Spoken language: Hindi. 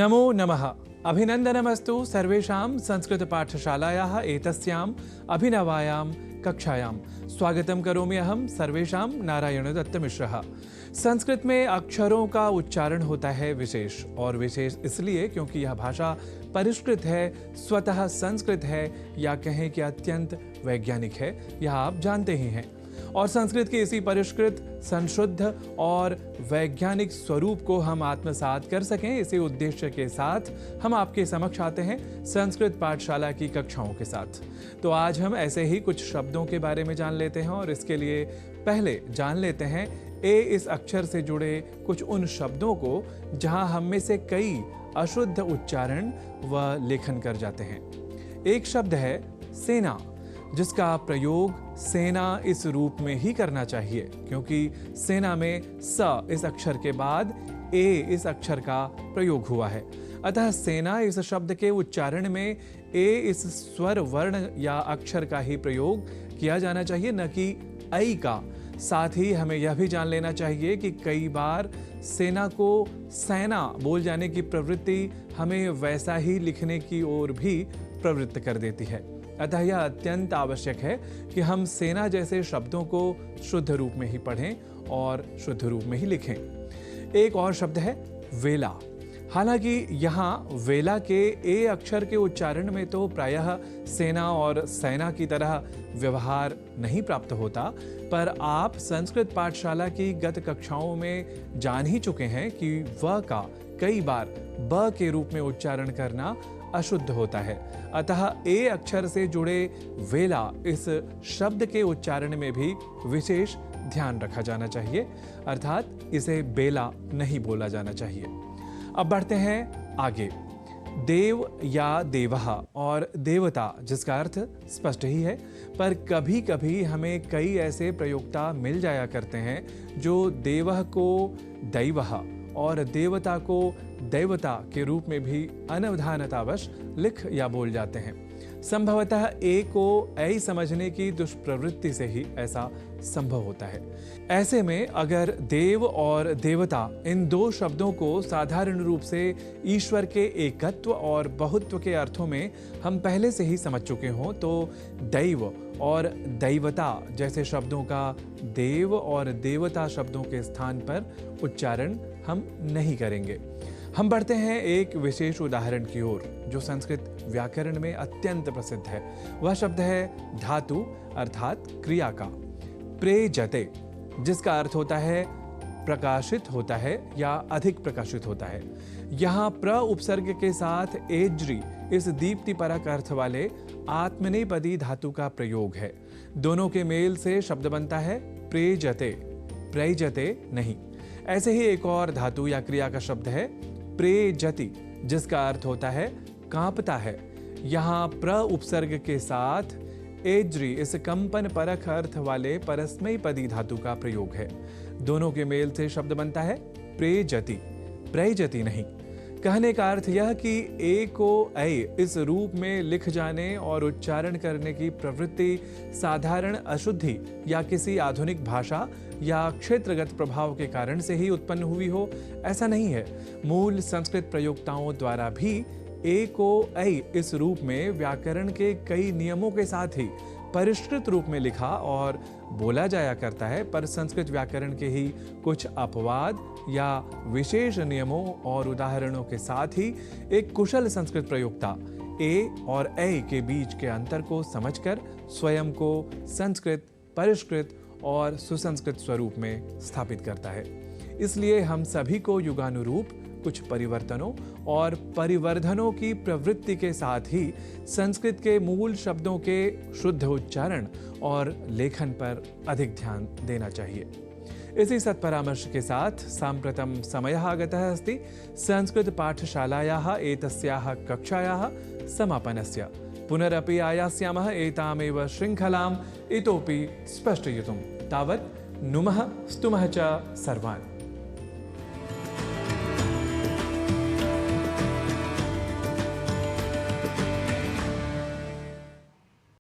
नमो नमः। अभिनंदनमस्तु सर्वेषां संस्कृतपाठशालायाः एतस्याम् अभिनवायां कक्षायां स्वागतं करोमि अहं सर्वेषां नारायणदत्तमिश्रः। संस्कृत में अक्षरों का उच्चारण होता है विशेष, और विशेष इसलिए क्योंकि यह भाषा परिष्कृत है, स्वतः संस्कृत है, या कहें कि अत्यंत वैज्ञानिक है, यह आप जानते ही हैं। और संस्कृत के इसी परिष्कृत, संशुद्ध और वैज्ञानिक स्वरूप को हम आत्मसात कर सकें, इसी उद्देश्य के साथ हम आपके समक्ष आते हैं संस्कृत पाठशाला की कक्षाओं के साथ। तो आज हम ऐसे ही कुछ शब्दों के बारे में जान लेते हैं, और इसके लिए पहले जान लेते हैं ए इस अक्षर से जुड़े कुछ उन शब्दों को जहां हम में से कई अशुद्ध उच्चारण व लेखन कर जाते हैं। एक शब्द है सेना, जिसका प्रयोग सेना इस रूप में ही करना चाहिए, क्योंकि सेना में स इस अक्षर के बाद ए इस अक्षर का प्रयोग हुआ है। अतः सेना इस शब्द के उच्चारण में ए इस स्वर वर्ण या अक्षर का ही प्रयोग किया जाना चाहिए, न कि ऐ का। साथ ही हमें यह भी जान लेना चाहिए कि कई बार सेना को सेना बोल जाने की प्रवृत्ति हमें वैसा ही लिखने की ओर भी प्रवृत्त कर देती है। अतः यह अत्यंत आवश्यक है कि हम सेना जैसे शब्दों को शुद्ध रूप में ही पढ़ें और शुद्ध रूप में ही लिखें। एक और शब्द है वेला। हालांकि यहाँ वेला के ए अक्षर के उच्चारण में तो प्रायः सेना और सेना की तरह व्यवहार नहीं प्राप्त होता, पर आप संस्कृत पाठशाला की गत कक्षाओं में जान ही चुके हैं कि व का कई बार ब के रूप में उच्चारण करना अशुद्ध होता है। अतः ए अक्षर से जुड़े वेला इस शब्द के उच्चारण में भी विशेष ध्यान रखा जाना चाहिए, अर्थात इसे बेला नहीं बोला जाना चाहिए। अब बढ़ते हैं आगे। देव या देवः और देवता, जिसका अर्थ स्पष्ट ही है, पर कभी कभी हमें कई ऐसे प्रयोक्ता मिल जाया करते हैं जो देवः को दैवः और देवता को दैवता के रूप में भी अनवधानतावश लिख या बोल जाते हैं। संभवतः ए को ऐ समझने की दुष्प्रवृत्ति से ही ऐसा संभव होता है। ऐसे में अगर देव और देवता इन दो शब्दों को साधारण रूप से ईश्वर के एकत्व और बहुत्व के अर्थों में हम पहले से ही समझ चुके हों, तो दैव और दैवता जैसे शब्दों का देव और देवता शब्दों के स्थान पर उच्चारण हम नहीं करेंगे। हम बढ़ते हैं एक विशेष उदाहरण की ओर, जो संस्कृत व्याकरण में अत्यंत प्रसिद्ध है। वह शब्द है धातु अर्थात क्रिया का। प्रेजते, जिसका अर्थ होता है प्रकाशित होता है या अधिक प्रकाशित होता है। यहाँ प्र उपसर्ग के साथ एज्री इस दीप्तिपरक अर्थ वाले आत्मनेपदी धातु का प्रयोग है। दोनों के मेल से शब्द बनता है प्रेजते, प्रैजते नहीं। ऐसे ही एक और धातु या क्रिया का शब्द है प्रेजति, जिसका अर्थ होता है कांपता है। यहाँ प्र उपसर्ग के साथ एज्री इस कंपन परख अर्थ वाले परस्मैपदी धातु का प्रयोग है। दोनों के मेल से शब्द बनता है प्रेजति, प्रैजति नहीं। कहने का अर्थ यह कि ए को ऐ इस रूप में लिख जाने और उच्चारण करने की प्रवृत्ति साधारण अशुद्धि या किसी आधुनिक भाषा या क्षेत्रगत प्रभाव के कारण से ही उत्पन्न हुई हो, ऐसा नहीं है। मूल संस्कृत प्रयोक्ताओं द्वारा भी ए को ऐ इस रूप में व्याकरण के कई नियमों के साथ ही परिष्कृत रूप में लिखा और बोला जाया करता है, पर संस्कृत व्याकरण के ही कुछ अपवाद या विशेष नियमों और उदाहरणों के साथ ही एक कुशल संस्कृत प्रयोक्ता ए और ऐ के बीच के अंतर को समझकर स्वयं को संस्कृत, परिष्कृत और सुसंस्कृत स्वरूप में स्थापित करता है। इसलिए हम सभी को युगानुरूप कुछ परिवर्तनों और परिवर्धनों की प्रवृत्ति के साथ ही संस्कृत के मूल शब्दों के शुद्ध उच्चारण और लेखन पर अधिक ध्यान देना चाहिए। इसी सत्परामर्श के साथ साम्प्रतं समयः आगतः अस्ति संस्कृत पाठशालायाः एतस्याः कक्षायाः समापनस्य। पुनरपि आयास्यामः एतामेव शृङ्खलाम् इतोपि स्पष्टयितुं। तावत् नुमः स्तुमः च सर्वान्।